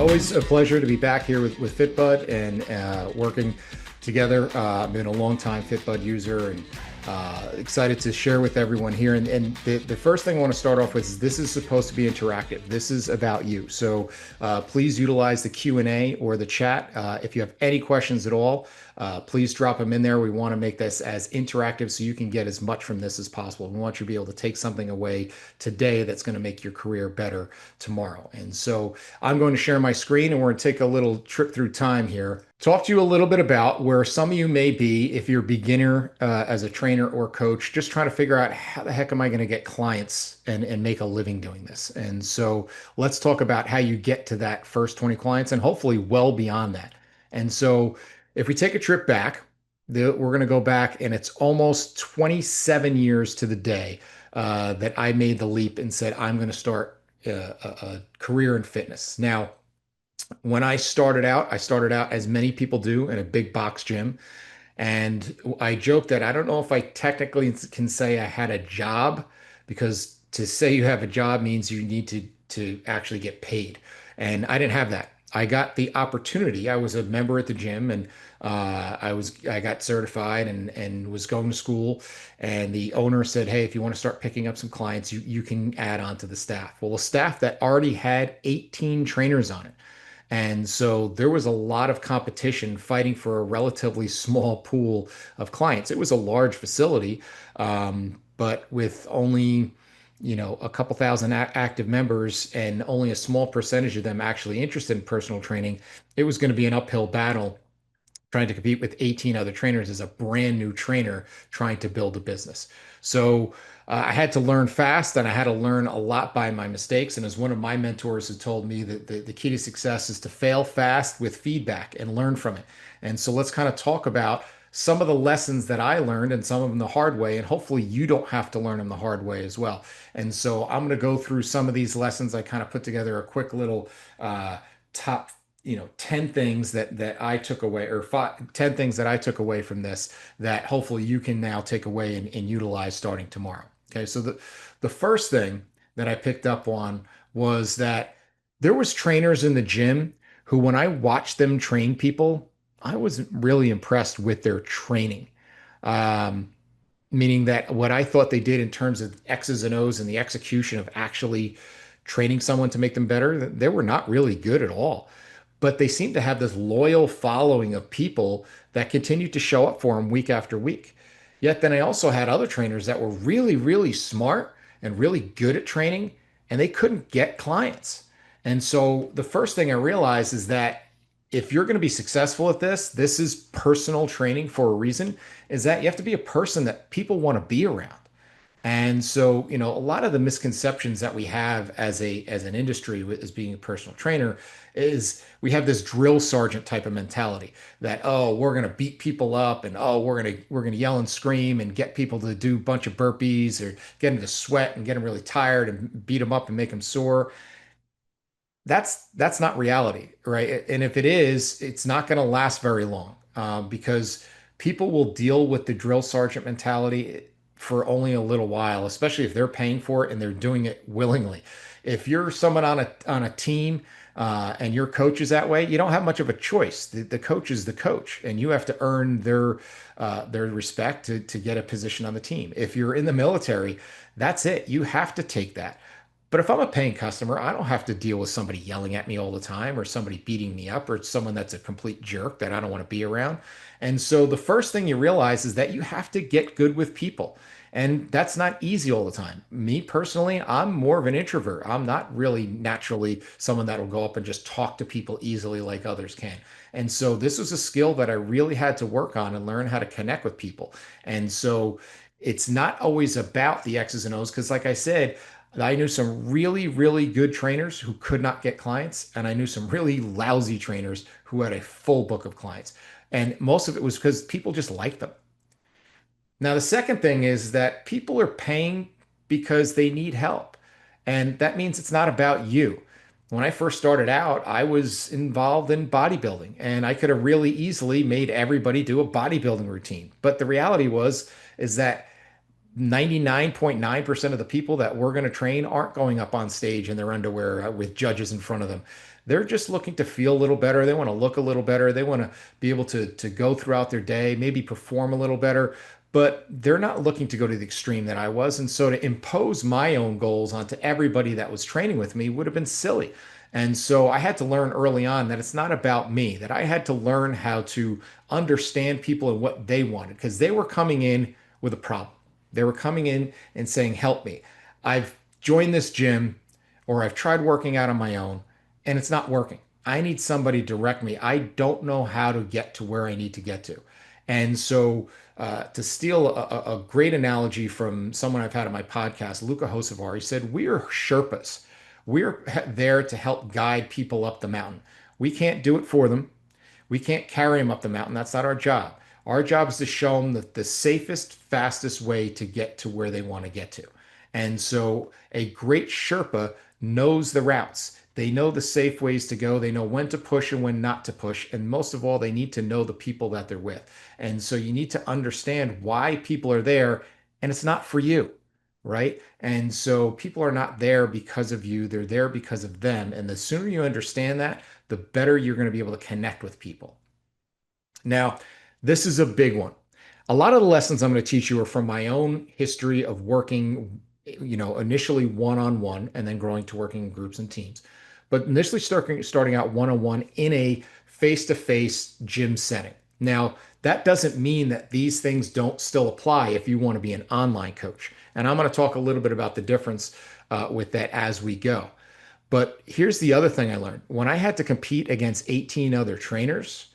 Always a pleasure to be back here with FitBudd and working together. I've been a long time FitBudd user and excited to share with everyone here. And the first thing I want to start off with is this is supposed to be interactive. This is about you. So please utilize the Q&A or the chat. If you have any questions at all, please drop them in there. We want to make this as interactive so you can get as much from this as possible. We want you to be able to take something away today that's going to make your career better tomorrow. And so I'm going to share my screen and we're going to take a little trip through time here. Talk to you a little bit about where some of you may be if you're a beginner as a trainer or coach, just trying to figure out how the heck am I going to get clients and make a living doing this. And so let's talk about how you get to that first 20 clients and hopefully well beyond that. And so if we take a trip back, we're going to go back and it's almost 27 years to the day that I made the leap and said, I'm going to start a career in fitness. Now, when I started out as many people do in a big box gym. And I joke that I don't know if I technically can say I had a job because to say you have a job means you need to actually get paid. And I didn't have that. I got the opportunity. I was a member at the gym and I got certified and was going to school. And the owner said, hey, if you want to start picking up some clients, you can add on to the staff. Well, the staff that already had 18 trainers on it. And so there was a lot of competition fighting for a relatively small pool of clients. It was a large facility, but with only, a couple thousand active members and only a small percentage of them actually interested in personal training, it was going to be an uphill battle trying to compete with 18 other trainers as a brand new trainer trying to build a business. So I had to learn fast and I had to learn a lot by my mistakes. And as one of my mentors who told me that the key to success is to fail fast with feedback and learn from it. And so let's kind of talk about some of the lessons that I learned and some of them the hard way. And hopefully you don't have to learn them the hard way as well. And so I'm going to go through some of these lessons. I kind of put together a quick little top 10 things that I took away or 10 things that I took away from this that hopefully you can now take away and utilize starting tomorrow. Okay. So the first thing that I picked up on was that there was trainers in the gym who, when I watched them train people, I was really impressed with their training. Um, Meaning that what I thought they did in terms of X's and O's and the execution of actually training someone to make them better, they were not really good at all. But they seem to have this loyal following of people that continue to show up for them week after week. Yet then I also had other trainers that were really, really smart and really good at training, and they couldn't get clients. And so the first thing I realized is that if you're going to be successful at this, this is personal training for a reason, is that you have to be a person that people want to be around. And so, a lot of the misconceptions that we have as an industry as being a personal trainer is we have this drill sergeant type of mentality that, oh, we're going to beat people up and oh, we're going to yell and scream and get people to do a bunch of burpees or get them to sweat and get them really tired and beat them up and make them sore. That's not reality, right? And if it is, it's not going to last very long because people will deal with the drill sergeant mentality for only a little while, especially if they're paying for it and they're doing it willingly. If you're someone on a team and your coach is that way, you don't have much of a choice. The coach is the coach, and you have to earn their respect to get a position on the team. If you're in the military, that's it. You have to take that. But if I'm a paying customer, I don't have to deal with somebody yelling at me all the time or somebody beating me up or someone that's a complete jerk that I don't want to be around. And so the first thing you realize is that you have to get good with people. And that's not easy all the time. Me personally, I'm more of an introvert. I'm not really naturally someone that will go up and just talk to people easily like others can. And so this was a skill that I really had to work on and learn how to connect with people. And so it's not always about the X's and O's because, like I said, I knew some really, really good trainers who could not get clients, and I knew some really lousy trainers who had a full book of clients. And most of it was because people just liked them. Now, the second thing is that people are paying because they need help. And that means it's not about you. When I first started out, I was involved in bodybuilding and I could have really easily made everybody do a bodybuilding routine. But the reality is that 99.9% of the people that we're going to train aren't going up on stage in their underwear with judges in front of them. They're just looking to feel a little better. They want to look a little better. They want to be able to go throughout their day, maybe perform a little better, but they're not looking to go to the extreme that I was. And so to impose my own goals onto everybody that was training with me would have been silly. And so I had to learn early on that it's not about me, that I had to learn how to understand people and what they wanted because they were coming in with a problem. They were coming in and saying, help me. I've joined this gym or I've tried working out on my own and it's not working. I need somebody to direct me. I don't know how to get to where I need to get to. And so, to steal a great analogy from someone I've had on my podcast, Luca Hocevar, he said, we are Sherpas. We're there to help guide people up the mountain. We can't do it for them. We can't carry them up the mountain. That's not our job. Our job is to show them the safest, fastest way to get to where they want to get to. And so a great Sherpa knows the routes. They know the safe ways to go. They know when to push and when not to push. And most of all, they need to know the people that they're with. And so you need to understand why people are there. And it's not for you, right? And so people are not there because of you. They're there because of them. And the sooner you understand that, the better you're going to be able to connect with people. Now, this is a big one. A lot of the lessons I'm going to teach you are from my own history of working, initially one-on-one and then growing to working in groups and teams. But initially starting out one-on-one in a face-to-face gym setting. Now, that doesn't mean that these things don't still apply if you want to be an online coach. And I'm going to talk a little bit about the difference with that as we go. But here's the other thing I learned. When I had to compete against 18 other trainers,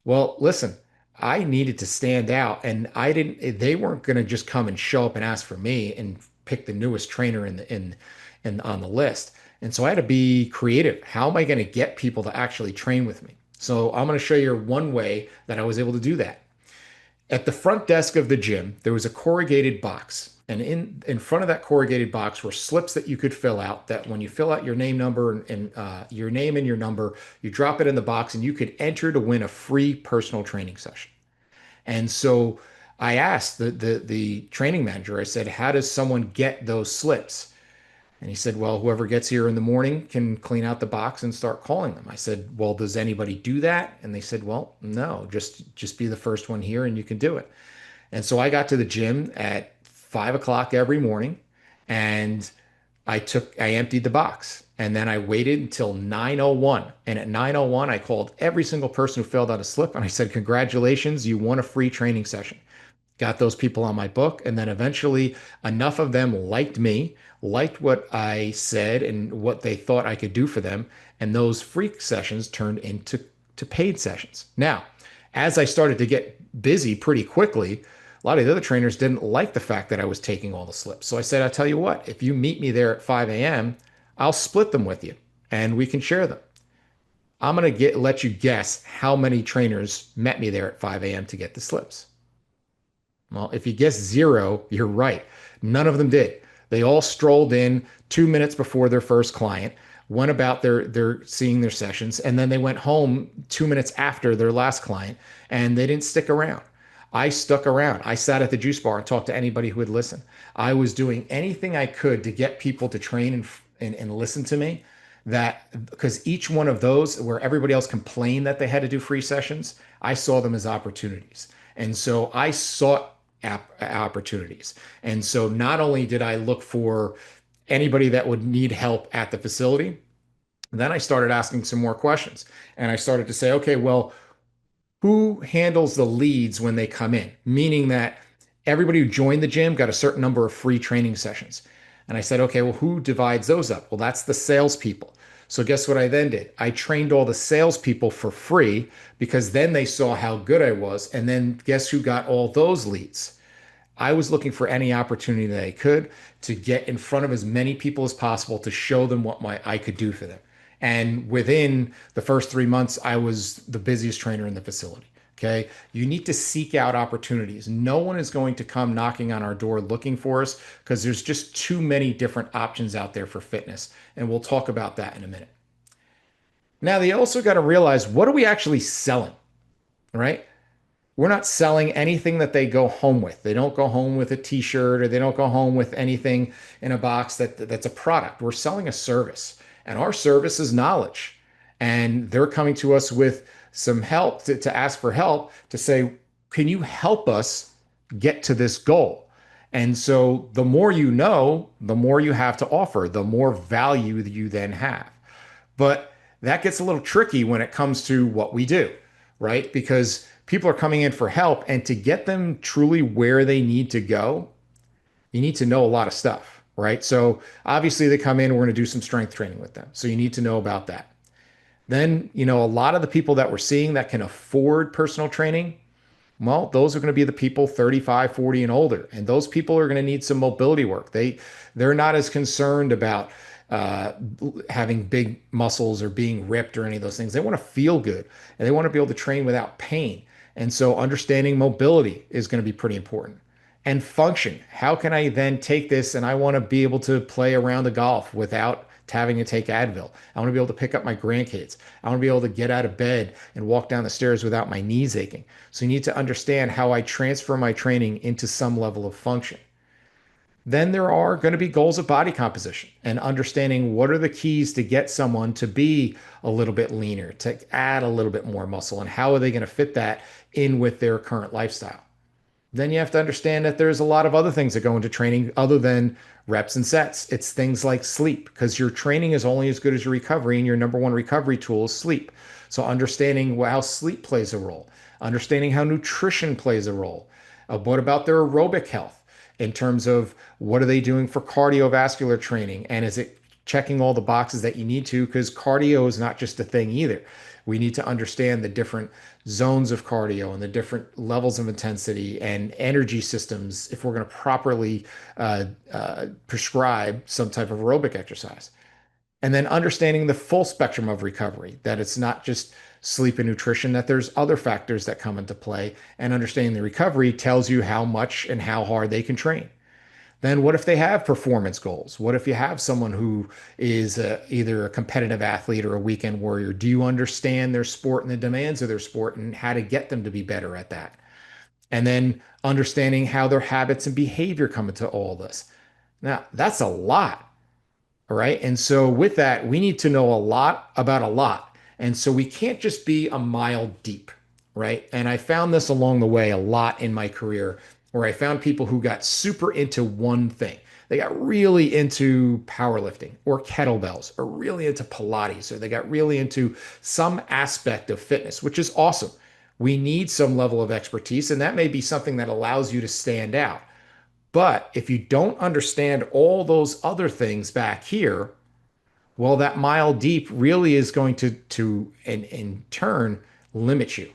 well, listen, I needed to stand out and they weren't going to just come and show up and ask for me and pick the newest trainer in on the list. And so I had to be creative. How am I going to get people to actually train with me? So I'm going to show you one way that I was able to do that. At the front desk of the gym, there was a corrugated box. And in front of that corrugated box were slips that you could fill out that when you fill out your name number and your name and your number, you drop it in the box and you could enter to win a free personal training session. And so I asked the training manager, I said, how does someone get those slips? And he said, well, whoever gets here in the morning can clean out the box and start calling them. I said, well, does anybody do that? And they said, well, no, just be the first one here and you can do it. And so I got to the gym at 5 o'clock every morning and I emptied the box and then I waited until 9:01. And at 9:01, I called every single person who filled out a slip and I said, congratulations, you won a free training session. Got those people on my book. And then eventually enough of them liked me, liked what I said and what they thought I could do for them. And those free sessions turned into paid sessions. Now, as I started to get busy pretty quickly, a lot of the other trainers didn't like the fact that I was taking all the slips. So I said, I'll tell you what, if you meet me there at 5 a.m., I'll split them with you and we can share them. I'm going to let you guess how many trainers met me there at 5 a.m. to get the slips. Well, if you guess zero, you're right. None of them did. They all strolled in 2 minutes before their first client, went about their seeing their sessions, and then they went home 2 minutes after their last client, and they didn't stick around. I stuck around. I sat at the juice bar and talked to anybody who would listen. I was doing anything I could to get people to train and listen to me. That because each one of those where everybody else complained that they had to do free sessions, I saw them as opportunities. And so I sought opportunities. And so not only did I look for anybody that would need help at the facility, then I started asking some more questions. And I started to say, okay, well, who handles the leads when they come in? Meaning that everybody who joined the gym got a certain number of free training sessions. And I said, okay, well, who divides those up? Well, that's the salespeople. So guess what I then did? I trained all the salespeople for free because then they saw how good I was. And then guess who got all those leads? I was looking for any opportunity that I could to get in front of as many people as possible to show them what I could do for them. And within the first 3 months, I was the busiest trainer in the facility. Okay. You need to seek out opportunities. No one is going to come knocking on our door looking for us because there's just too many different options out there for fitness. And we'll talk about that in a minute. Now, they also got to realize what are we actually selling, right? We're not selling anything that they go home with. They don't go home with a t-shirt, or they don't go home with anything in a box that's a product. We're selling a service, and our service is knowledge. And they're coming to us with some help to ask for help to say, can you help us get to this goal? And so the more you know, the more you have to offer, the more value that you then have. But that gets a little tricky when it comes to what we do, right? Because people are coming in for help, and to get them truly where they need to go, you need to know a lot of stuff, right? So obviously they come in, we're going to do some strength training with them. So you need to know about that. Then, a lot of the people that we're seeing that can afford personal training, well, those are going to be the people 35, 40 and older. And those people are going to need some mobility work. They're not as concerned about uh, having big muscles or being ripped or any of those things. They want to feel good, and they want to be able to train without pain. And so understanding mobility is going to be pretty important. And function. How can I then take this and I want to be able to play around the golf without having to take Advil? I want to be able to pick up my grandkids. I want to be able to get out of bed and walk down the stairs without my knees aching. So you need to understand how I transfer my training into some level of function. Then there are going to be goals of body composition and understanding what are the keys to get someone to be a little bit leaner, to add a little bit more muscle, and how are they going to fit that in with their current lifestyle. Then you have to understand that there's a lot of other things that go into training other than reps and sets. It's things like sleep, because your training is only as good as your recovery, and your number one recovery tool is sleep. So understanding how sleep plays a role, understanding how nutrition plays a role. What about their aerobic health in terms of what are they doing for cardiovascular training? And is it checking all the boxes that you need to? Because cardio is not just a thing either. We need to understand the different zones of cardio and the different levels of intensity and energy systems if we're going to properly prescribe some type of aerobic exercise. And then understanding the full spectrum of recovery, that it's not just sleep and nutrition, that there's other factors that come into play. And understanding the recovery tells you how much and how hard they can train. Then what if they have performance goals? What if you have someone who is either a competitive athlete or a weekend warrior? Do you understand their sport and the demands of their sport and how to get them to be better at that? And then understanding how their habits and behavior come into all this. Now, that's a lot. All right. And so with that, we need to know a lot about a lot. And so we can't just be a mile deep, right? And I found this along the way a lot in my career, where I found people who got super into one thing. They got really into powerlifting or kettlebells, or really into Pilates, or they got really into some aspect of fitness, which is awesome. We need some level of expertise, and that may be something that allows you to stand out. But if you don't understand all those other things back here, well, that mile deep really is going to in turn limit you,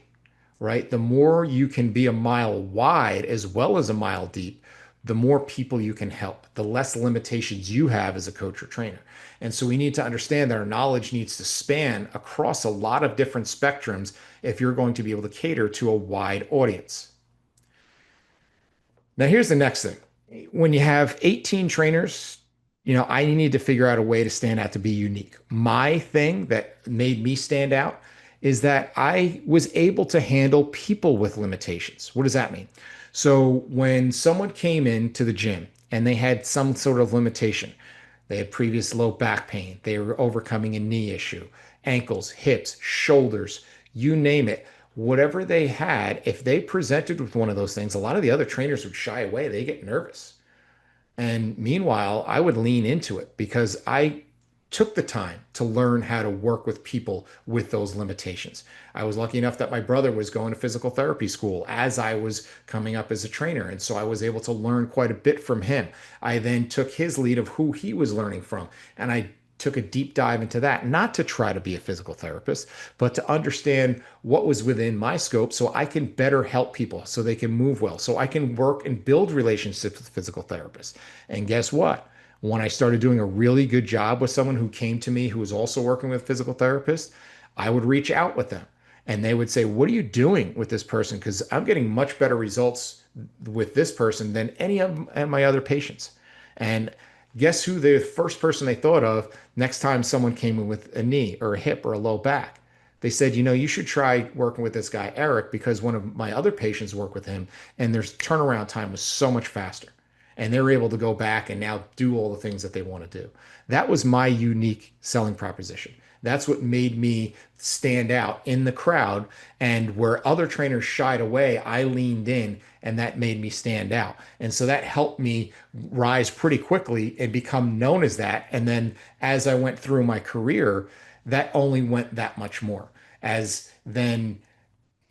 right? The more you can be a mile wide as well as a mile deep, the more people you can help, the less limitations you have as a coach or trainer. And so we need to understand that our knowledge needs to span across a lot of different spectrums if you're going to be able to cater to a wide audience. Now, here's the next thing. When you have 18 trainers, I need to figure out a way to stand out, to be unique. My thing that made me stand out is that I was able to handle people with limitations. What does that mean? So when someone came into the gym and they had some sort of limitation, they had previous low back pain, they were overcoming a knee issue, ankles, hips, shoulders, you name it. Whatever they had, if they presented with one of those things, a lot of the other trainers would shy away. They get nervous. And meanwhile, I would lean into it because I took the time to learn how to work with people with those limitations. I was lucky enough that my brother was going to physical therapy school as I was coming up as a trainer. And so I was able to learn quite a bit from him. I then took his lead of who he was learning from, and I took a deep dive into that, not to try to be a physical therapist, but to understand what was within my scope so I can better help people so they can move well, so I can work and build relationships with physical therapists. And guess what? When I started doing a really good job with someone who came to me who was also working with physical therapists, I would reach out with them and they would say, what are you doing with this person? Because I'm getting much better results with this person than any of my other patients. And guess who the first person they thought of next time someone came in with a knee or a hip or a low back? They said, you should try working with this guy, Eric, because one of my other patients work with him, and their turnaround time was so much faster. And they're able to go back and now do all the things that they want to do. That was my unique selling proposition. That's what made me stand out in the crowd. And where other trainers shied away, I leaned in, and that made me stand out. And so that helped me rise pretty quickly and become known as that. And then as I went through my career, that only went that much more. As then,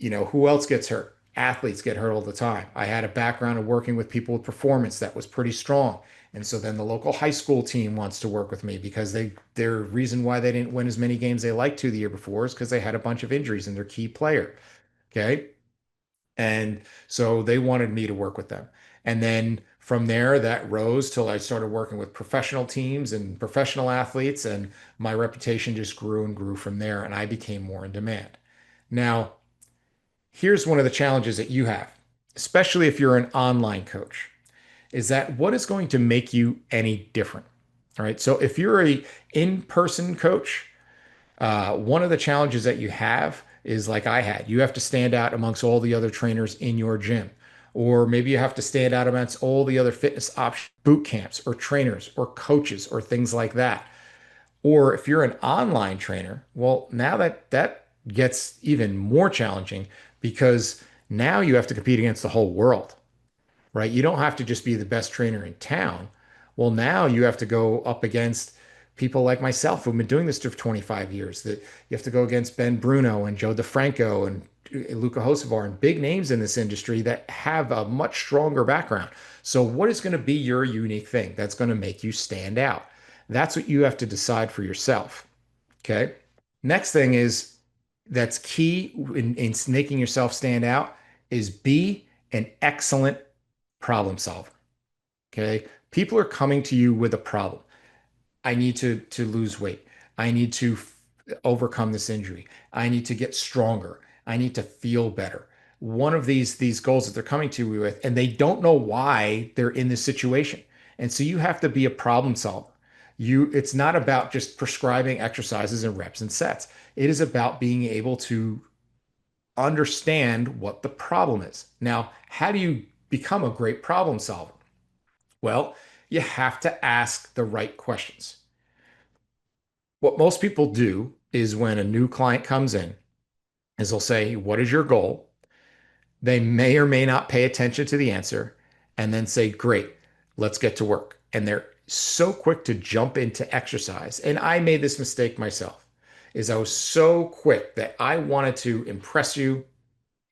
who else gets hurt? Athletes get hurt all the time. I had a background of working with people with performance that was pretty strong. And so then the local high school team wants to work with me because their reason why they didn't win as many games they liked to the year before is because they had a bunch of injuries in their key player. Okay. And so they wanted me to work with them. And then from there, that rose till I started working with professional teams and professional athletes, and my reputation just grew and grew from there, and I became more in demand. Now, here's one of the challenges that you have, especially if you're an online coach, is that what is going to make you any different? All right. So if you're a in-person coach, one of the challenges that you have is like I had. You have to stand out amongst all the other trainers in your gym. Or maybe you have to stand out amongst all the other fitness option boot camps or trainers or coaches or things like that. Or if you're an online trainer, well, now that gets even more challenging because now you have to compete against the whole world, right? You don't have to just be the best trainer in town. Well, now you have to go up against people like myself who've been doing this for 25 years. That you have to go against Ben Bruno and Joe DeFranco and Luca Hocevar and big names in this industry that have a much stronger background. So what is going to be your unique thing that's going to make you stand out? That's what you have to decide for yourself. Okay. Next thing is that's key in making yourself stand out is be an excellent problem solver. Okay. People are coming to you with a problem. I need to lose weight. I need to overcome this injury. I need to get stronger. I need to feel better. One of these goals that they're coming to you with, and they don't know why they're in this situation. And so you have to be a problem solver. It's not about just prescribing exercises and reps and sets. It is about being able to understand what the problem is. Now, how do you become a great problem solver? Well, you have to ask the right questions. What most people do is when a new client comes in, is they'll say, "What is your goal?" They may or may not pay attention to the answer and then say, "Great, let's get to work." And they're so quick to jump into exercise. And I made this mistake myself, is I was so quick that I wanted to impress you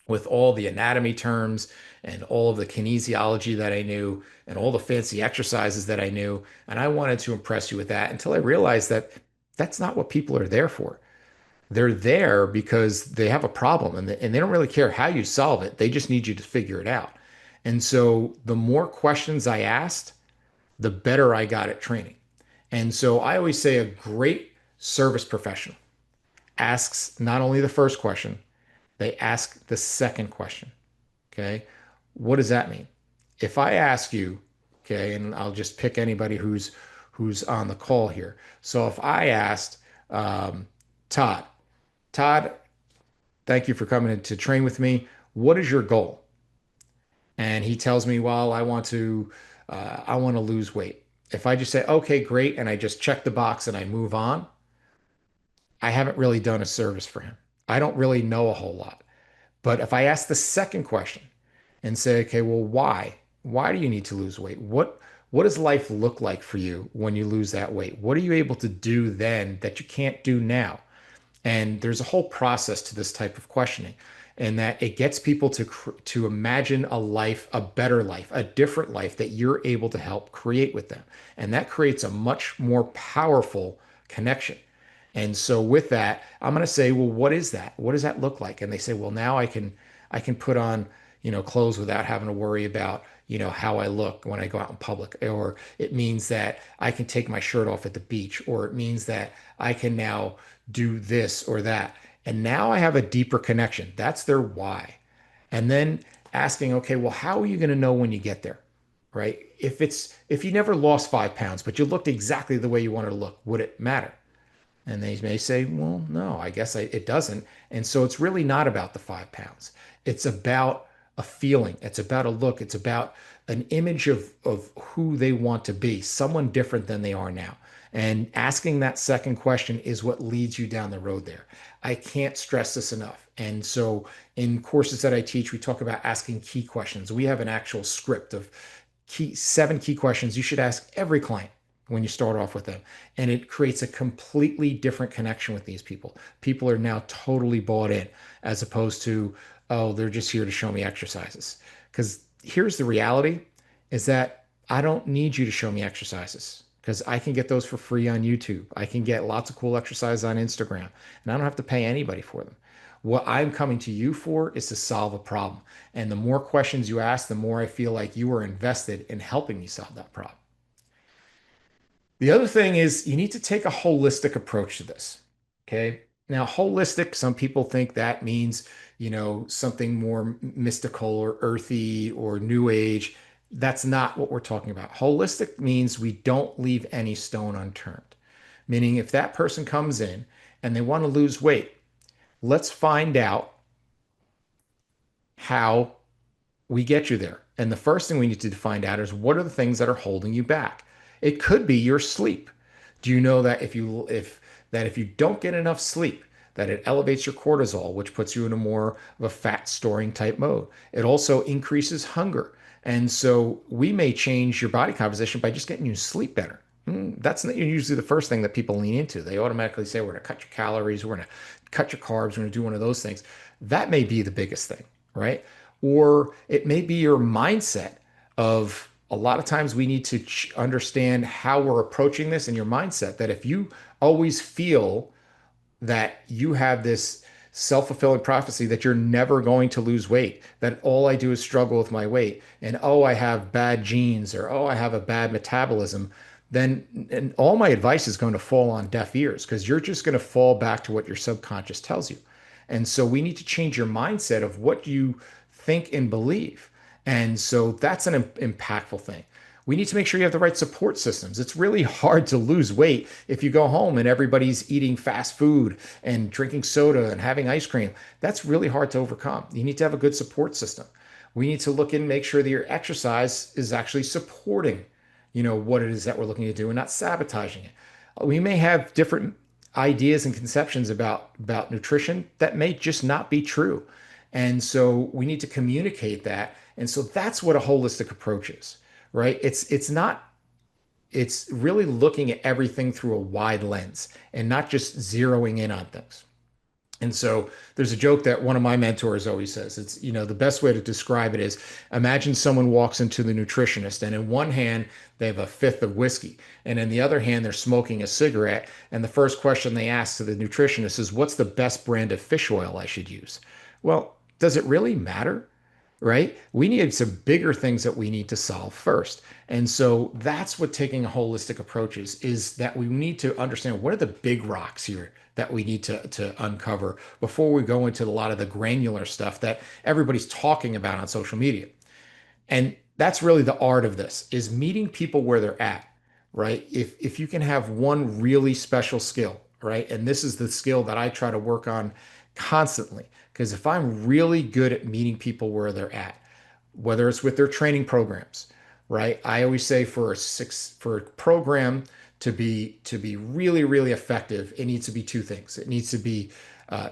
with all the anatomy terms and all of the kinesiology that I knew and all the fancy exercises that I knew. And I wanted to impress you with that until I realized that that's not what people are there for. They're there because they have a problem and they don't really care how you solve it. They just need you to figure it out. And so the more questions I asked, the better I got at training. And so I always say a great service professional asks not only the first question, they ask the second question. Okay. What does that mean? If I ask you, okay, and I'll just pick anybody who's on the call here. So if I asked Todd, Todd, thank you for coming in to train with me. What is your goal? And he tells me, well, I want to lose weight. If I just say, okay, great, and I just check the box and I move on, I haven't really done a service for him. I don't really know a whole lot. But if I ask the second question and say, okay, well, why? Why do you need to lose weight? What does life look like for you when you lose that weight? What are you able to do then that you can't do now? And there's a whole process to this type of questioning, and that it gets people to imagine a life, a better life, a different life that you're able to help create with them. And that creates a much more powerful connection. And so with that, I'm going to say, well, what is that? What does that look like? And they say, well, now I can put on, clothes without having to worry about, how I look when I go out in public. Or it means that I can take my shirt off at the beach, or it means that I can now do this or that. And now I have a deeper connection. That's their why. And then asking, okay, well, how are you going to know when you get there? Right? If you never lost 5 pounds, but you looked exactly the way you wanted to look, would it matter? And they may say, well, no, it doesn't. And so it's really not about the 5 pounds. It's about a feeling. It's about a look. It's about an image of who they want to be, someone different than they are now. And asking that second question is what leads you down the road there. I can't stress this enough. And so in courses that I teach, we talk about asking key questions. We have an actual script of 7 key questions you should ask every client when you start off with them. And it creates a completely different connection with these people. People are now totally bought in as opposed to, oh, they're just here to show me exercises. Because here's the reality is that I don't need you to show me exercises because I can get those for free on YouTube. I can get lots of cool exercises on Instagram, and I don't have to pay anybody for them. What I'm coming to you for is to solve a problem. And the more questions you ask, the more I feel like you are invested in helping me solve that problem. The other thing is you need to take a holistic approach to this. Okay. Now, holistic, some people think that means, something more mystical or earthy or new age. That's not what we're talking about. Holistic means we don't leave any stone unturned. Meaning, if that person comes in and they want to lose weight, let's find out how we get you there. And the first thing we need to find out is what are the things that are holding you back? It could be your sleep. Do you know that if you don't get enough sleep, that it elevates your cortisol, which puts you in a more of a fat storing type mode. It also increases hunger. And so we may change your body composition by just getting you to sleep better. That's not usually the first thing that people lean into. They automatically say, we're going to cut your calories, we're going to cut your carbs, we're going to do one of those things. That may be the biggest thing, right? Or it may be your mindset of a lot of times we need to understand how we're approaching this in your mindset that if you always feel that you have this self-fulfilling prophecy that you're never going to lose weight, that all I do is struggle with my weight, and oh, I have bad genes, or oh, I have a bad metabolism, then and all my advice is going to fall on deaf ears because you're just going to fall back to what your subconscious tells you. And so we need to change your mindset of what you think and believe. And so that's an impactful thing. We need to make sure you have the right support systems. It's really hard to lose weight if you go home and everybody's eating fast food and drinking soda and having ice cream. That's really hard to overcome. You need to have a good support system. We need to look and make sure that your exercise is actually supporting, what it is that we're looking to do and not sabotaging it. We may have different ideas and conceptions about nutrition that may just not be true. And so we need to communicate that. And so that's what a holistic approach is, right? It's really looking at everything through a wide lens and not just zeroing in on things. And so there's a joke that one of my mentors always says. It's, the best way to describe it is imagine someone walks into the nutritionist and in one hand, they have a fifth of whiskey. And in the other hand, they're smoking a cigarette. And the first question they ask to the nutritionist is, what's the best brand of fish oil I should use? Well, does it really matter? Right? We need some bigger things that we need to solve first. And so that's what taking a holistic approach is that we need to understand what are the big rocks here that we need to uncover before we go into a lot of the granular stuff that everybody's talking about on social media. And that's really the art of this is meeting people where they're at, right? If you can have one really special skill, right? And this is the skill that I try to work on constantly. Because if I'm really good at meeting people where they're at, whether it's with their training programs, right? I always say for a program to be really, really effective, it needs to be 2 things. It needs to be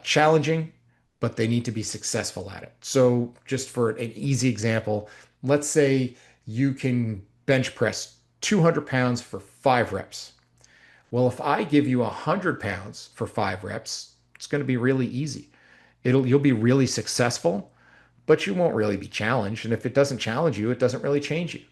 challenging, but they need to be successful at it. So just for an easy example, let's say you can bench press 200 pounds for 5 reps. Well, if I give you 100 pounds for 5 reps, it's going to be really easy. You'll be really successful, but you won't really be challenged. And if it doesn't challenge you, it doesn't really change you.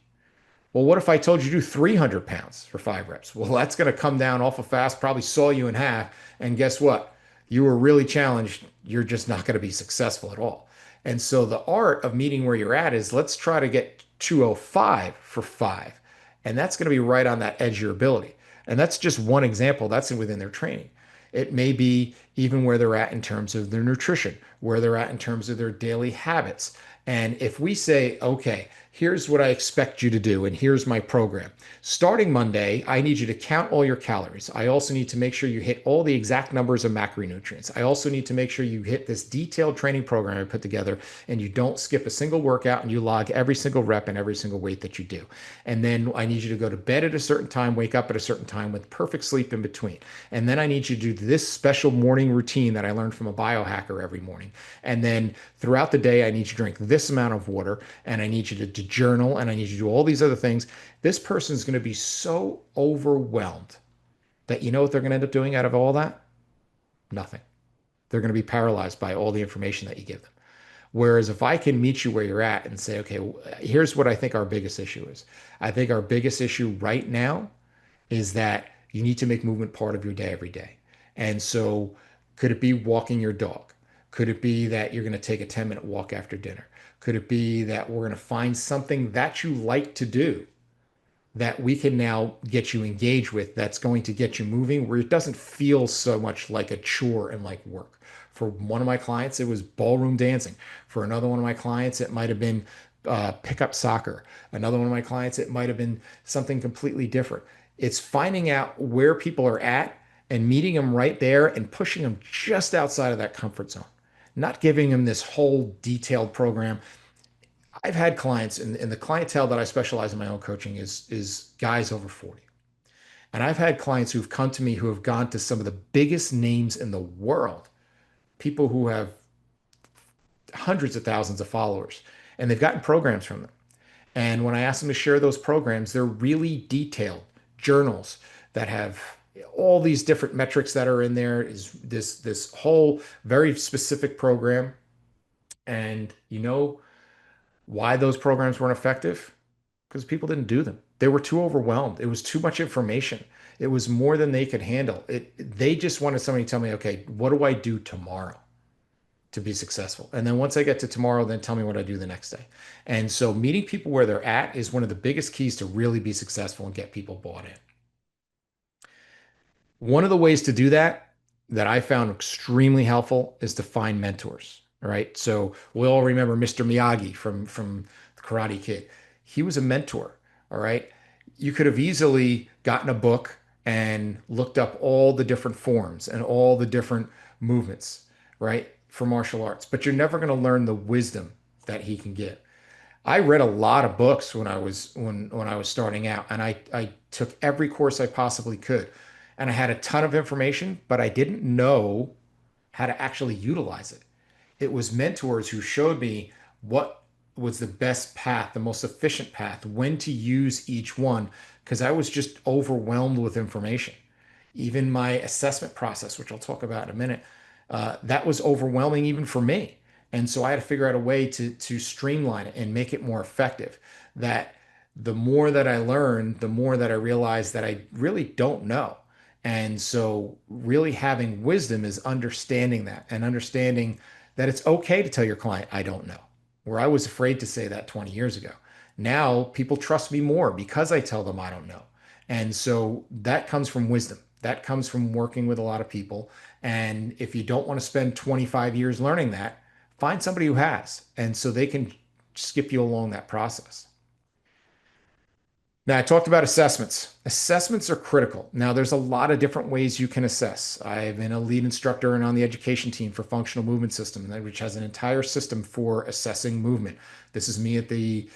Well, what if I told you to do 300 pounds for 5 reps? Well, that's going to come down awful fast, probably saw you in half. And guess what? You were really challenged. You're just not going to be successful at all. And so the art of meeting where you're at is let's try to get 205 for 5. And that's going to be right on that edge of your ability. And that's just one example. That's within their training. It may be even where they're at in terms of their nutrition, where they're at in terms of their daily habits. And if we say, okay, here's what I expect you to do, and here's my program. Starting Monday, I need you to count all your calories. I also need to make sure you hit all the exact numbers of macronutrients. I also need to make sure you hit this detailed training program I put together and you don't skip a single workout and you log every single rep and every single weight that you do. And then I need you to go to bed at a certain time, wake up at a certain time with perfect sleep in between. And then I need you to do this special morning routine that I learned from a biohacker every morning. And then throughout the day, I need you to drink this amount of water and I need you to journal and I need you to do all these other things. This person is going to be so overwhelmed that you know what they're going to end up doing out of all that? Nothing. They're going to be paralyzed by all the information that you give them. Whereas if I can meet you where you're at and say, okay, here's what I think our biggest issue is. I think our biggest issue right now is that you need to make movement part of your day every day. And so could it be walking your dog? Could it be that you're going to take a 10-minute walk after dinner? Could it be that we're going to find something that you like to do that we can now get you engaged with that's going to get you moving where it doesn't feel so much like a chore and like work. For one of my clients, it was ballroom dancing. For another one of my clients, it might have been pickup soccer. Another one of my clients, it might have been something completely different. It's finding out where people are at and meeting them right there and pushing them just outside of that comfort zone, not giving them this whole detailed program. I've had clients, and the clientele that I specialize in my own coaching is guys over 40. And I've had clients who've come to me who have gone to some of the biggest names in the world, people who have hundreds of thousands of followers, and they've gotten programs from them. And when I ask them to share those programs, they're really detailed journals that have all these different metrics that are in there, is this whole very specific program. And you know why those programs weren't effective? Because people didn't do them. They were too overwhelmed. It was too much information. It was more than they could handle. They just wanted somebody to tell me, okay, what do I do tomorrow to be successful? And then once I get to tomorrow, then tell me what I do the next day. And so meeting people where they're at is one of the biggest keys to really be successful and get people bought in. One of the ways to do that that I found extremely helpful is to find mentors. All right. So we all remember Mr. Miyagi from the Karate Kid. He was a mentor. All right. You could have easily gotten a book and looked up all the different forms and all the different movements, right, for martial arts, but you're never going to learn the wisdom that he can give. I read a lot of books when I was starting out, and I took every course I possibly could, and I had a ton of information, but I didn't know how to actually utilize it. It was mentors who showed me what was the best path, the most efficient path, when to use each one, because I was just overwhelmed with information. Even my assessment process, which I'll talk about in a minute, that was overwhelming even for me. And so I had to figure out a way to streamline it and make it more effective. That the more that I learned, the more that I realized that I really don't know. And so really having wisdom is understanding that and understanding that it's okay to tell your client, I don't know, where I was afraid to say that 20 years ago. Now people trust me more because I tell them I don't know. And so that comes from wisdom. That comes from working with a lot of people. And if you don't want to spend 25 years learning that, find somebody who has. And so they can skip you along that process. Now, I talked about assessments. Assessments are critical. Now, there's a lot of different ways you can assess. I've been a lead instructor and on the education team for Functional Movement System, which has an entire system for assessing movement. This is me at the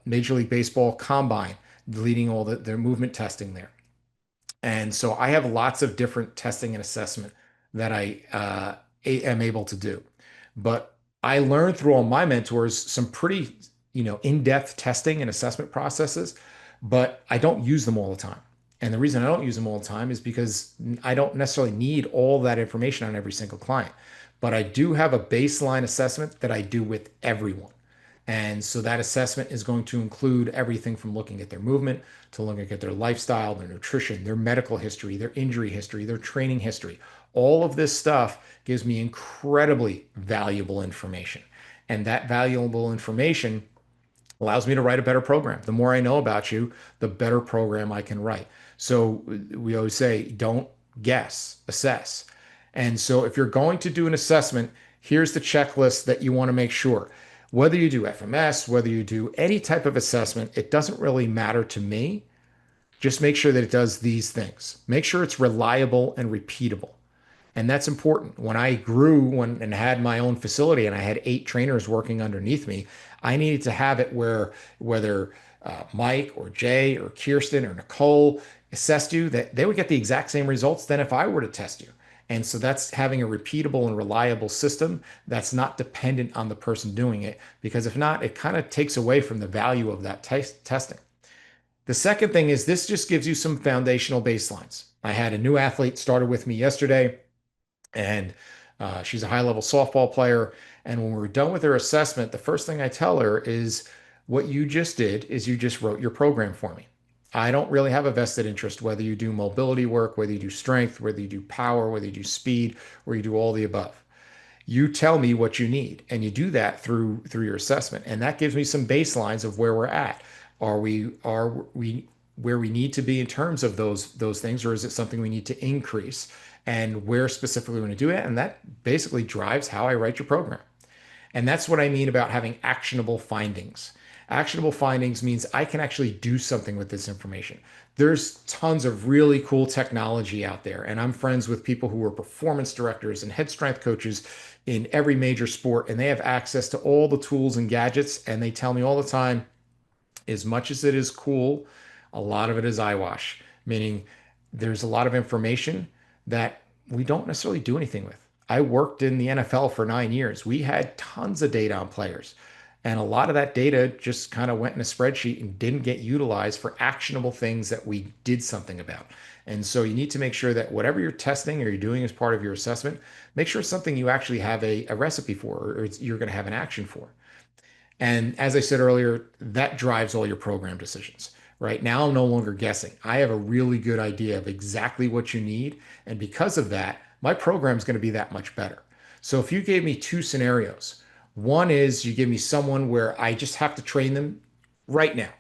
Major League Baseball Combine, leading all their movement testing there. And so I have lots of different testing and assessment that I am able to do. But I learned through all my mentors some pretty, in-depth testing and assessment processes, but I don't use them all the time. And the reason I don't use them all the time is because I don't necessarily need all that information on every single client. But I do have a baseline assessment that I do with everyone. And so that assessment is going to include everything from looking at their movement to looking at their lifestyle, their nutrition, their medical history, their injury history, their training history. All of this stuff gives me incredibly valuable information. And that valuable information allows me to write a better program. The more I know about you, the better program I can write. So we always say, don't guess, assess. And so if you're going to do an assessment, here's the checklist that you want to make sure. Whether you do FMS, whether you do any type of assessment, it doesn't really matter to me. Just make sure that it does these things. Make sure it's reliable and repeatable. And that's important. When I grew and had my own facility and I had 8 trainers working underneath me, I needed to have it where whether Mike or Jay or Kirsten or Nicole assessed you, that they would get the exact same results than if I were to test you. And so that's having a repeatable and reliable system that's not dependent on the person doing it, because if not, it kind of takes away from the value of that testing. The second thing is this just gives you some foundational baselines. I had a new athlete started with me yesterday, and she's a high level softball player. And when we're done with her assessment, the first thing I tell her is what you just did is you just wrote your program for me. I don't really have a vested interest whether you do mobility work, whether you do strength, whether you do power, whether you do speed, or you do all the above. You tell me what you need, and you do that through your assessment, and that gives me some baselines of where we're at. Are we where we need to be in terms of those things, or is it something we need to increase, and where specifically we want to do it? And that basically drives how I write your program. And that's what I mean about having actionable findings. Actionable findings means I can actually do something with this information. There's tons of really cool technology out there, and I'm friends with people who are performance directors and head strength coaches in every major sport, and they have access to all the tools and gadgets, and they tell me all the time, as much as it is cool, a lot of it is eyewash, meaning there's a lot of information that we don't necessarily do anything with. I worked in the NFL for 9 years. We had tons of data on players, and a lot of that data just kind of went in a spreadsheet and didn't get utilized for actionable things that we did something about. And so you need to make sure that whatever you're testing or you're doing as part of your assessment, make sure it's something you actually have a recipe for, or you're going to have an action for. And as I said earlier, that drives all your program decisions. Right now, I'm no longer guessing. I have a really good idea of exactly what you need. And because of that, my program is going to be that much better. So if you gave me 2 scenarios, one is you give me someone where I just have to train them right now.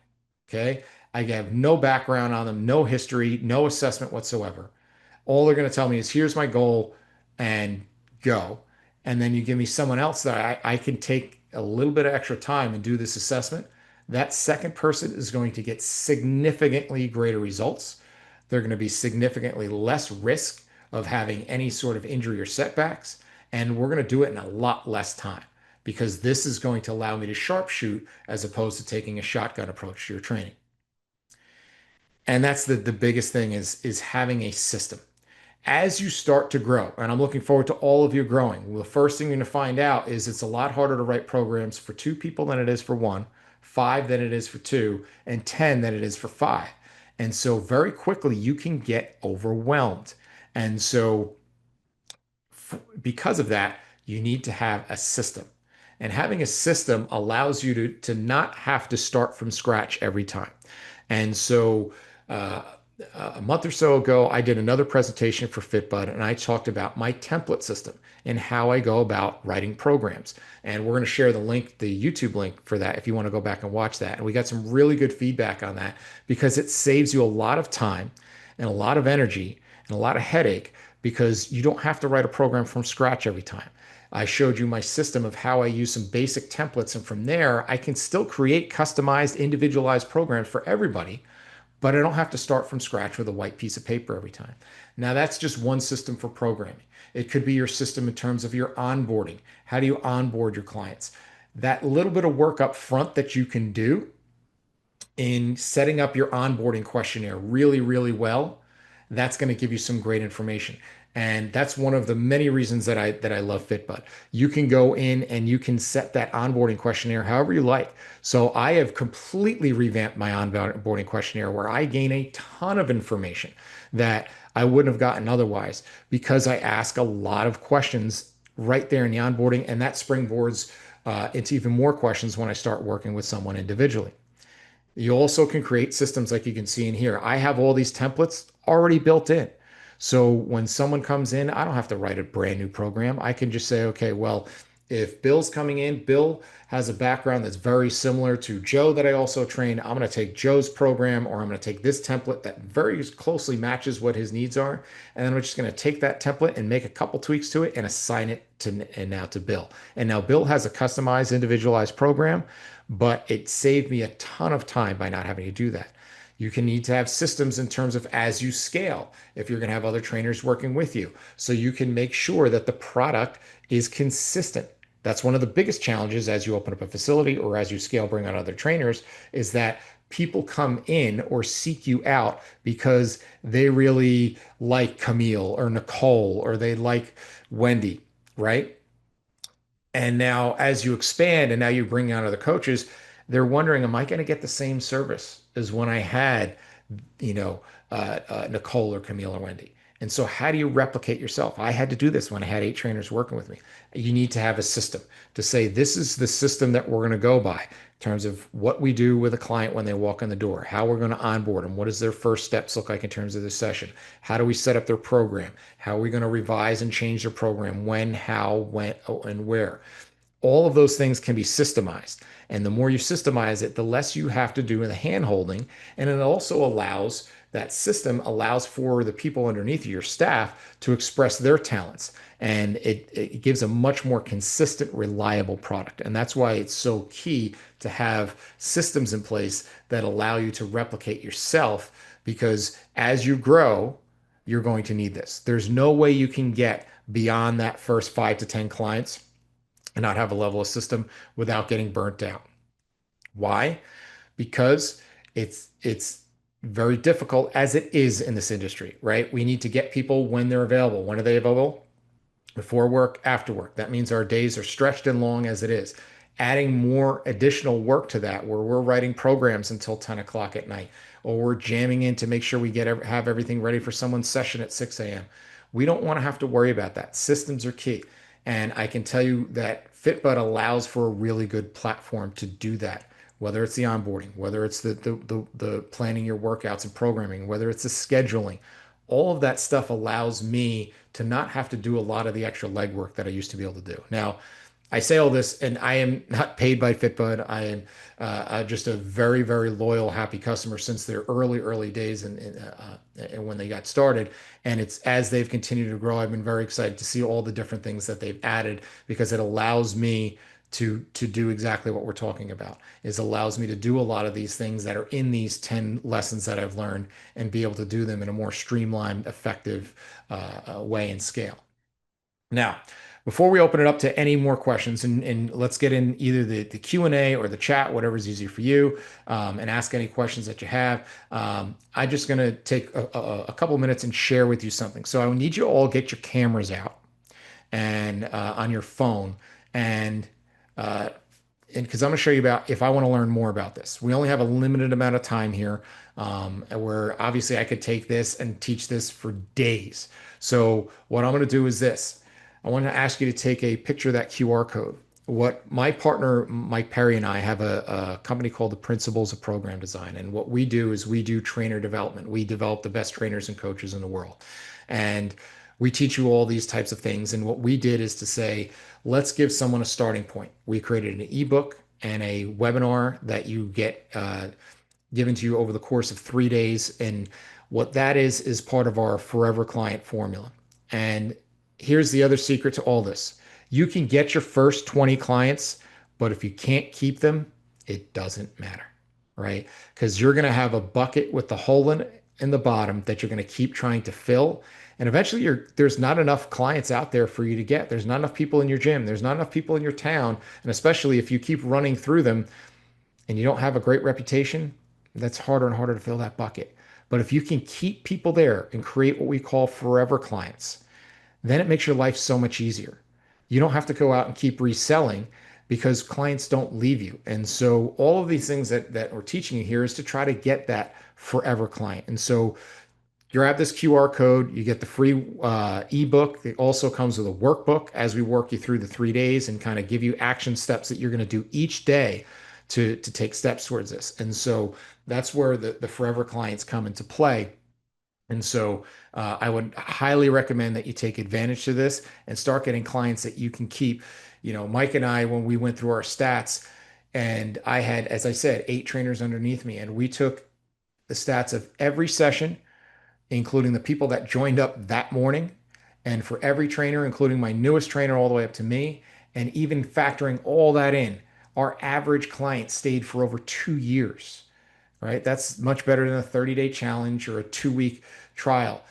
Okay. I have no background on them, no history, no assessment whatsoever. All they're going to tell me is, here's my goal, and go. And then you give me someone else that I can take a little bit of extra time and do this assessment. That second person is going to get significantly greater results. They're going to be significantly less risk of having any sort of injury or setbacks. And we're going to do it in a lot less time, because this is going to allow me to sharpshoot as opposed to taking a shotgun approach to your training. And that's the biggest thing is having a system as you start to grow. And I'm looking forward to all of you growing. Well, the first thing you're going to find out is it's a lot harder to write programs for 2 people than it is for one, 5 than it is for 2, and 10 than it is for 5. And so very quickly you can get overwhelmed. And so because of that, you need to have a system. And having a system allows you to not have to start from scratch every time. And so a month or so ago, I did another presentation for FitBudd, and I talked about my template system and how I go about writing programs. And we're going to share the link, the YouTube link for that, if you want to go back and watch that. And we got some really good feedback on that, because it saves you a lot of time and a lot of energy and a lot of headache, because you don't have to write a program from scratch every time. I showed you my system of how I use some basic templates, and from there, I can still create customized, individualized programs for everybody, but I don't have to start from scratch with a white piece of paper every time. Now, that's just one system for programming. It could be your system in terms of your onboarding. How do you onboard your clients? That little bit of work up front that you can do in setting up your onboarding questionnaire really, really well, that's going to give you some great information. And that's one of the many reasons that I love FitBudd. You can go in and you can set that onboarding questionnaire however you like. So I have completely revamped my onboarding questionnaire, where I gain a ton of information that I wouldn't have gotten otherwise, because I ask a lot of questions right there in the onboarding, and that springboards into even more questions when I start working with someone individually. You also can create systems like you can see in here. I have all these templates already built in. So when someone comes in, I don't have to write a brand new program. I can just say, okay, well, if Bill's coming in, Bill has a background that's very similar to Joe that I also train. I'm going to take Joe's program, or I'm going to take this template that very closely matches what his needs are. And then we're just going to take that template and make a couple tweaks to it and assign it to and now to Bill. And now Bill has a customized, individualized program, but it saved me a ton of time by not having to do that. You can need to have systems in terms of as you scale, if you're going to have other trainers working with you. So you can make sure that the product is consistent. That's one of the biggest challenges as you open up a facility or as you scale, bring on other trainers, is that people come in or seek you out because they really like Camille or Nicole or they like Wendy, right? And now, as you expand and now you bring on other coaches, they're wondering, am I going to get the same service as when I had, you know, Nicole or Camille or Wendy? And so, how do you replicate yourself? I had to do this when I had 8 trainers working with me. You need to have a system to say, this is the system that we're going to go by in terms of what we do with a client when they walk in the door, how we're going to onboard them, what does their first steps look like in terms of the session, how do we set up their program, how are we going to revise and change their program, when, how, when, oh, and where. All of those things can be systemized. And the more you systemize it, the less you have to do in the hand holding. And it also allows that system allows for the people underneath your staff to express their talents. And it gives a much more consistent, reliable product. And that's why it's so key to have systems in place that allow you to replicate yourself, because as you grow, you're going to need this. There's no way you can get beyond that first 5 to 10 clients and not have a level of system without getting burnt out. Why? Because it's very difficult as it is in this industry, right? We need to get people when they're available. When are they available? Before work, after work. That means our days are stretched and long as it is. Adding more additional work to that, where we're writing programs until 10 o'clock at night, or we're jamming in to make sure we have everything ready for someone's session at 6 a.m. We don't want to have to worry about that. Systems are key. And I can tell you that FitBudd allows for a really good platform to do that. Whether it's the onboarding, whether it's the planning your workouts and programming, whether it's the scheduling, all of that stuff allows me to not have to do a lot of the extra legwork that I used to be able to do. Now, I say all this, and I am not paid by FitBudd. I am just a very, very loyal, happy customer since their early days and when they got started. And it's as they've continued to grow, I've been very excited to see all the different things that they've added, because it allows me to do exactly what we're talking about. Is allows me to do a lot of these things that are in these 10 lessons that I've learned and be able to do them in a more streamlined, effective way and scale. Now, before we open it up to any more questions, and let's get in either the Q&A or the chat, whatever's easier for you, and ask any questions that you have. I'm just going to take a couple minutes and share with you something. So I need you all get your cameras out and on your phone, and because I'm going to show you about if I want to learn more about this. We only have a limited amount of time here, where obviously I could take this and teach this for days. So what I'm going to do is this. I want to ask you to take a picture of that QR code. What my partner, Mike Perry, and I have a company called the Principles of Program Design. And what we do is we do trainer development. We develop the best trainers and coaches in the world. And we teach you all these types of things. And what we did is to say, let's give someone a starting point. We created an ebook and a webinar that you get given to you over the course of 3 days. And what that is part of our Forever Client formula. And here's the other secret to all this. You can get your first 20 clients, but if you can't keep them, it doesn't matter, right? Because you're going to have a bucket with the hole in the bottom that you're going to keep trying to fill. And eventually there's not enough clients out there for you to get. There's not enough people in your gym. There's not enough people in your town. And especially if you keep running through them and you don't have a great reputation, that's harder and harder to fill that bucket. But if you can keep people there and create what we call forever clients, then it makes your life so much easier. You don't have to go out and keep reselling because clients don't leave you. And so all of these things that we're teaching you here is to try to get that forever client. And so you grab this QR code, you get the free ebook. It also comes with a workbook as we work you through the 3 days and kind of give you action steps that you're going to do each day to take steps towards this. And so that's where the forever clients come into play. And so I would highly recommend that you take advantage of this and start getting clients that you can keep. Mike and I, when we went through our stats, and I had, as I said, 8 trainers underneath me, and we took the stats of every session, including the people that joined up that morning, and for every trainer, including my newest trainer all the way up to me, and even factoring all that in, our average client stayed for over 2 years, right? That's much better than a 30-day challenge or a 2 week trial.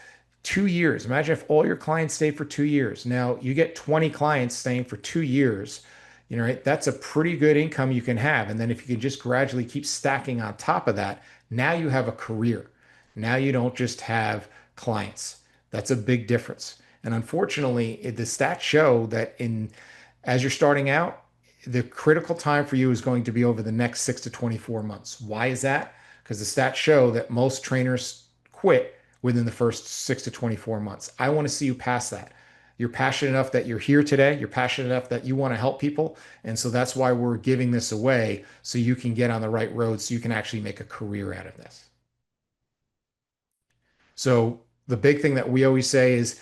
2 years. Imagine if all your clients stay for 2 years. Now you get 20 clients staying for 2 years, right? That's a pretty good income you can have. And then if you can just gradually keep stacking on top of that, now you have a career. Now you don't just have clients. That's a big difference. And unfortunately, the stats show that as you're starting out, the critical time for you is going to be over the next 6 to 24 months. Why is that? Because the stats show that most trainers quit within the first 6 to 24 months. I want to see you past that. You're passionate enough that you're here today. You're passionate enough that you want to help people. And so that's why we're giving this away so you can get on the right road so you can actually make a career out of this. So the big thing that we always say is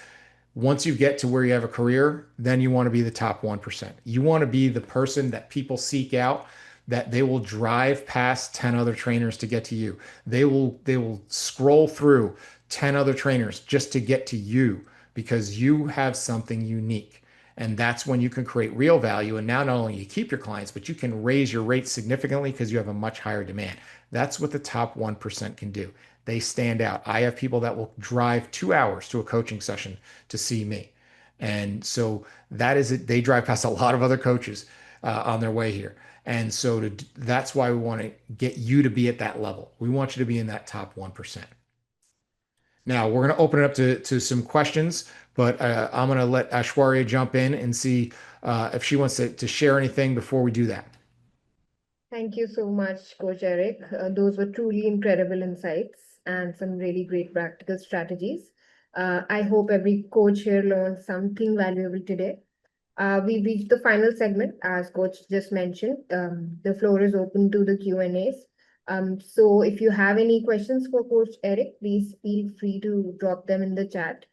once you get to where you have a career, then you want to be the top 1%. You want to be the person that people seek out, that they will drive past 10 other trainers to get to you. They will scroll through 10 other trainers just to get to you because you have something unique. And that's when you can create real value. And now not only you keep your clients, but you can raise your rates significantly because you have a much higher demand. That's what the top 1% can do. They stand out. I have people that will drive 2 hours to a coaching session to see me. And so that is it. They drive past a lot of other coaches on their way here. And so that's why we want to get you to be at that level. We want you to be in that top 1%. Now we're going to open it up to some questions, but I'm going to let Ashwarya jump in and see if she wants to share anything before we do that. Thank you so much, Coach Eric. Those were truly incredible insights and some really great practical strategies. I hope every coach here learned something valuable today. We've reached the final segment, as Coach just mentioned. The floor is open to the Q&As. So if you have any questions for Coach Eric, please feel free to drop them in the chat.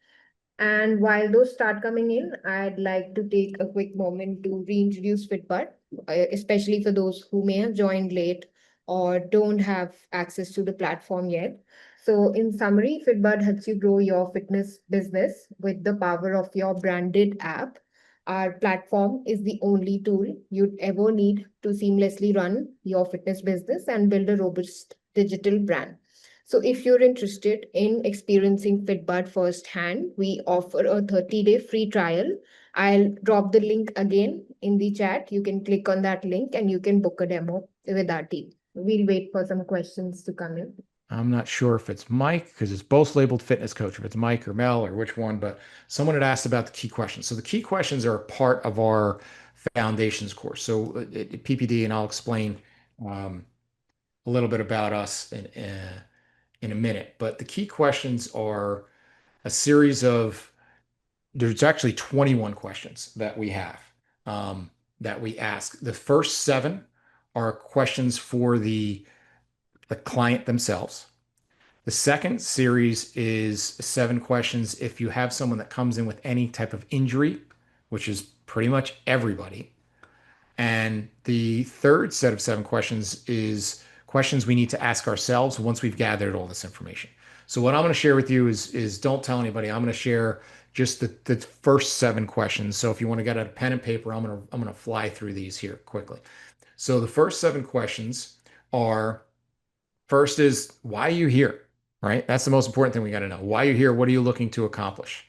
And while those start coming in, I'd like to take a quick moment to reintroduce FitBudd, especially for those who may have joined late or don't have access to the platform yet. So, in summary, FitBudd helps you grow your fitness business with the power of your branded app. Our platform is the only tool you'd ever need to seamlessly run your fitness business and build a robust digital brand. So if you're interested in experiencing FitBudd firsthand, we offer a 30-day free trial. I'll drop the link again in the chat. You can click on that link and you can book a demo with our team. We'll wait for some questions to come in. I'm not sure if it's Mike because it's both labeled fitness coach, if it's Mike or Mel or which one, but someone had asked about the key questions. So the key questions are a part of our foundations course. So PPD, and I'll explain um, a little bit about us in a minute. But the key questions are a series of, there's actually 21 questions that we have that we ask. The first 7 are questions for the client themselves. The second series is 7 questions if you have someone that comes in with any type of injury, which is pretty much everybody. And the third set of 7 questions is questions we need to ask ourselves once we've gathered all this information. So what I'm going to share with you is don't tell anybody. I'm going to share just the first 7 questions. So if you want to get a pen and paper, I'm going to fly through these here quickly. So the first 7 questions are, first is why are you here? Right? That's the most important thing we got to know. Why are you here? What are you looking to accomplish?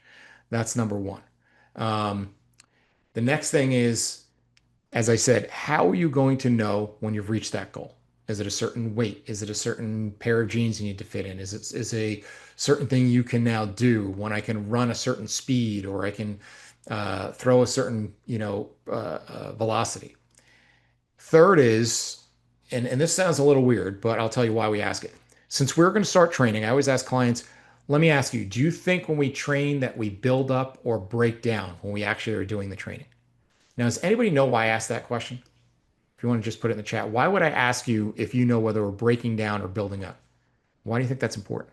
That's number one. Um, the next thing is, as I said, how are you going to know when you've reached that goal? Is it a certain weight? Is it a certain pair of jeans you need to fit in? Is a certain thing you can now do when I can run a certain speed or I can throw a certain velocity? Third is, and this sounds a little weird, but I'll tell you why we ask it. Since we're going to start training, I always ask clients, let me ask you, do you think when we train that we build up or break down when we actually are doing the training? Now, does anybody know why I asked that question? If you want to just put it in the chat, why would I ask you if you know whether we're breaking down or building up? Why do you think that's important?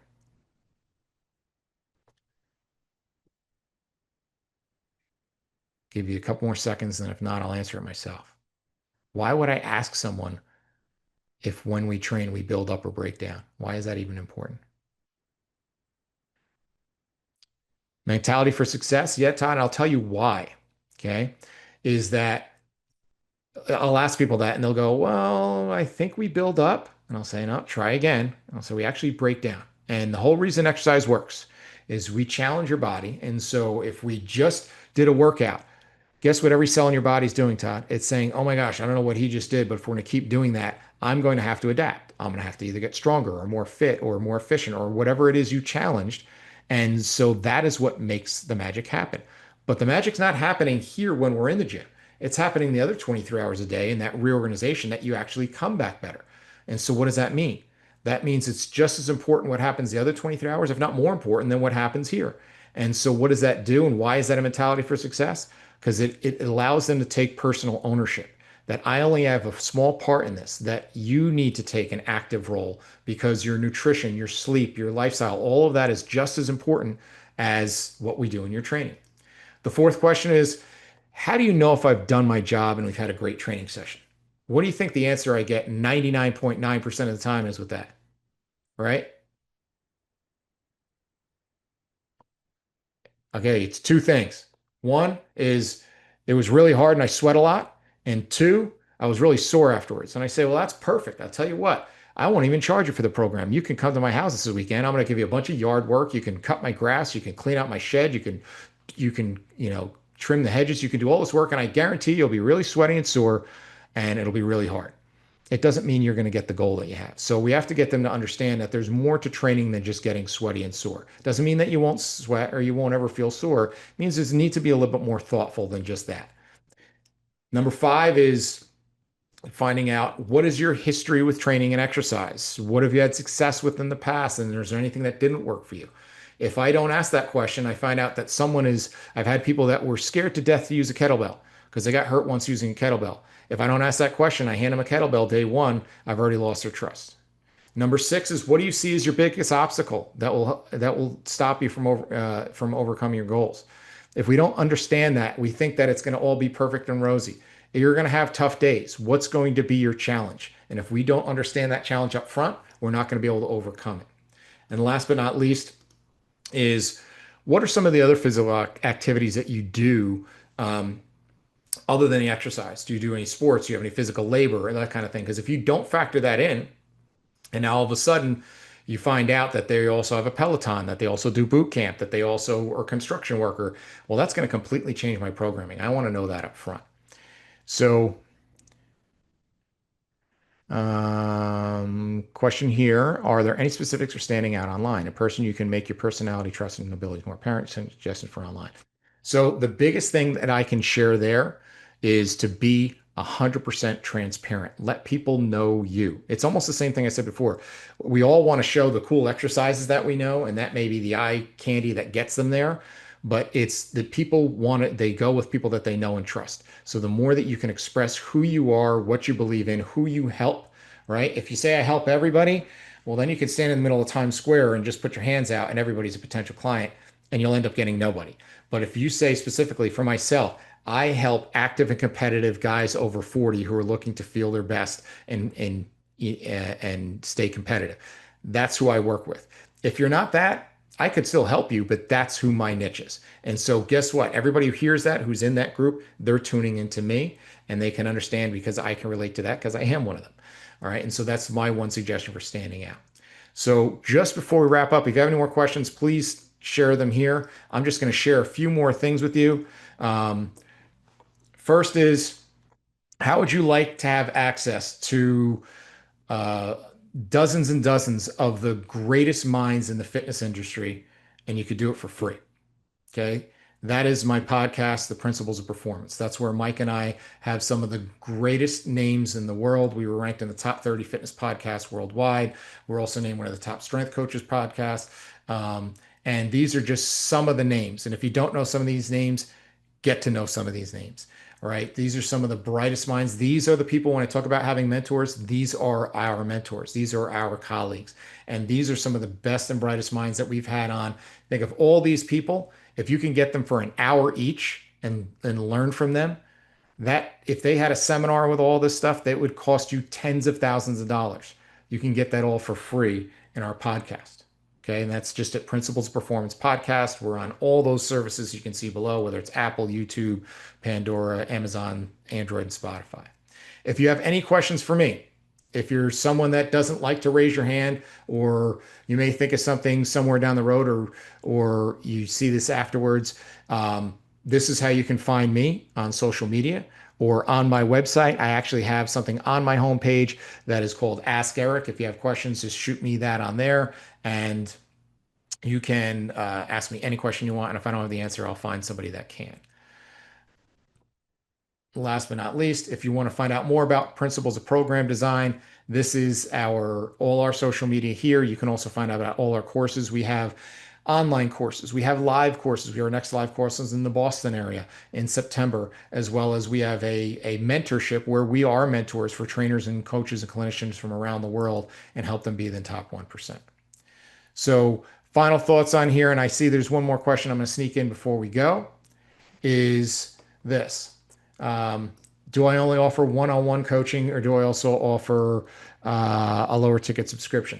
Give you a couple more seconds, and if not, I'll answer it myself. Why would I ask someone if when we train, we build up or break down? Why is that even important? Mentality for success? Yeah, Todd, I'll tell you why. Okay. Is that I'll ask people that and they'll go, well, I think we build up. And I'll say, no, try again. And I'll say, we actually break down. And the whole reason exercise works is we challenge your body. And so if we just did a workout, guess what every cell in your body is doing, Todd? It's saying, oh my gosh, I don't know what he just did, but if we're going to keep doing that, I'm going to have to adapt. I'm going to have to either get stronger or more fit or more efficient or whatever it is you challenged. And so that is what makes the magic happen. But the magic's not happening here when we're in the gym. It's happening the other 23 hours a day in that reorganization that you actually come back better. And so what does that mean? That means it's just as important what happens the other 23 hours, if not more important than what happens here. And so what does that do? And why is that a mentality for success? Because it allows them to take personal ownership. That I only have a small part in this, that you need to take an active role because your nutrition, your sleep, your lifestyle, all of that is just as important as what we do in your training. The fourth question is, how do you know if I've done my job and we've had a great training session? What do you think the answer I get 99.9% of the time is with that, right? Okay, it's two things. One is it was really hard and I sweat a lot. And two, I was really sore afterwards. And I say, well, that's perfect. I'll tell you what, I won't even charge you for the program. You can come to my house this weekend. I'm going to give you a bunch of yard work. You can cut my grass. You can clean out my shed. You can trim the hedges. You can do all this work. And I guarantee you'll be really sweaty and sore and it'll be really hard. It doesn't mean you're going to get the goal that you have. So we have to get them to understand that there's more to training than just getting sweaty and sore. Doesn't mean that you won't sweat or you won't ever feel sore. It means there's need to be a little bit more thoughtful than just that. Number five is finding out what is your history with training and exercise? What have you had success with in the past? And is there anything that didn't work for you? If I don't ask that question, I find out that I've had people that were scared to death to use a kettlebell because they got hurt once using a kettlebell. If I don't ask that question, I hand them a kettlebell day one, I've already lost their trust. Number six is, what do you see as your biggest obstacle that will stop you from overcoming your goals? If we don't understand that, we think that it's going to all be perfect and rosy. You're going to have tough days. What's going to be your challenge? And if we don't understand that challenge up front, we're not going to be able to overcome it. And last but not least is, what are some of the other physical activities that you do other than the exercise? Do you do any sports? Do you have any physical labor and that kind of thing? Because if you don't factor that in, and now all of a sudden you find out that they also have a Peloton, that they also do boot camp, that they also are a construction worker, well, that's going to completely change my programming. I want to know that up front. So, question here, are there any specifics for standing out online? A person you can make your personality, trust, and abilities more apparent, suggested for online. So the biggest thing that I can share there is to be 100% transparent. Let people know you. It's almost the same thing I said before. We all want to show the cool exercises that we know, and that may be the eye candy that gets them there. But it's the people want it, they go with people that they know and trust. So the more that you can express who you are, what you believe in, who you help, right? If you say I help everybody, well, then you can stand in the middle of Times Square and just put your hands out and everybody's a potential client and you'll end up getting nobody. But if you say specifically for myself, I help active and competitive guys over 40 who are looking to feel their best and stay competitive. That's who I work with. If you're not that, I could still help you, but that's who my niche is. And so guess what? Everybody who hears that, who's in that group, they're tuning into me and they can understand because I can relate to that because I am one of them. All right. And so that's my one suggestion for standing out. So just before we wrap up, if you have any more questions, please share them here. I'm just going to share a few more things with you. First is, how would you like to have access to uh, dozens and dozens of the greatest minds in the fitness industry, and you could do it for free? Okay. That is my podcast, The Principles of Performance. That's where Mike and I have some of the greatest names in the world. We were ranked in the top 30 fitness podcasts worldwide. We're also named one of the top strength coaches podcasts. And these are just some of the names. And if you don't know some of these names, get to know some of these names. All right. These are some of the brightest minds. These are the people, when I talk about having mentors, these are our mentors. These are our colleagues. And these are some of the best and brightest minds that we've had on. Think of all these people. If you can get them for an hour each and learn from them, that if they had a seminar with all this stuff, that would cost you tens of thousands of dollars. You can get that all for free in our podcast. Okay. And that's just at Principles of Performance Podcast. We're on all those services you can see below, whether it's Apple, YouTube, Pandora, Amazon, Android, and Spotify. If you have any questions for me, if you're someone that doesn't like to raise your hand, or you may think of something somewhere down the road, or you see this afterwards, this is how you can find me on social media or on my website. I actually have something on my homepage that is called Ask Eric. If you have questions, just shoot me that on there, and you can ask me any question you want. And if I don't have the answer, I'll find somebody that can. Last but not least, if you want to find out more about Principles of Program Design, this is all our social media here. You can also find out about all our courses. We have online courses. We have live courses. Our next live courses in the Boston area in September, as well as we have a mentorship where we are mentors for trainers and coaches and clinicians from around the world and help them be the top 1%. So final thoughts on here, and I see there's one more question I'm going to sneak in before we go, is this. Do I only offer one-on-one coaching, or do I also offer a lower ticket subscription?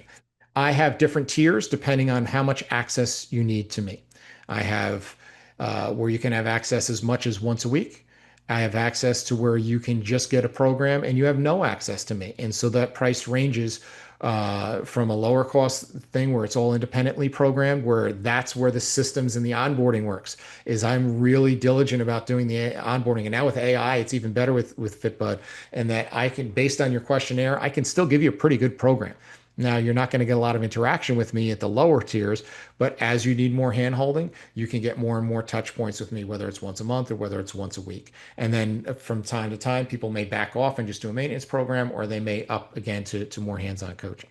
I have different tiers depending on how much access you need to me. I have where you can have access as much as once a week. I have access to where you can just get a program and you have no access to me. And so that price ranges from a lower cost thing where it's all independently programmed, where that's where the systems and the onboarding works, is I'm really diligent about doing the onboarding. And now with AI, it's even better with FitBudd, and that I can, based on your questionnaire, I can still give you a pretty good program. Now, you're not going to get a lot of interaction with me at the lower tiers, but as you need more hand-holding, you can get more and more touch points with me, whether it's once a month or whether it's once a week. And then from time to time, people may back off and just do a maintenance program, or they may up again to more hands-on coaching.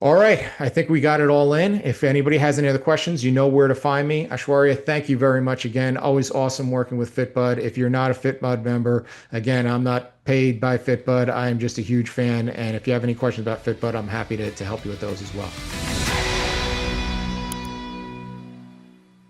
All right, I think we got it all in. If anybody has any other questions, you know where to find me. Ashwarya, thank you very much again. Always awesome working with FitBudd. If you're not a FitBudd member, again, I'm not paid by FitBudd. I am just a huge fan. And if you have any questions about FitBudd, I'm happy to help you with those as well.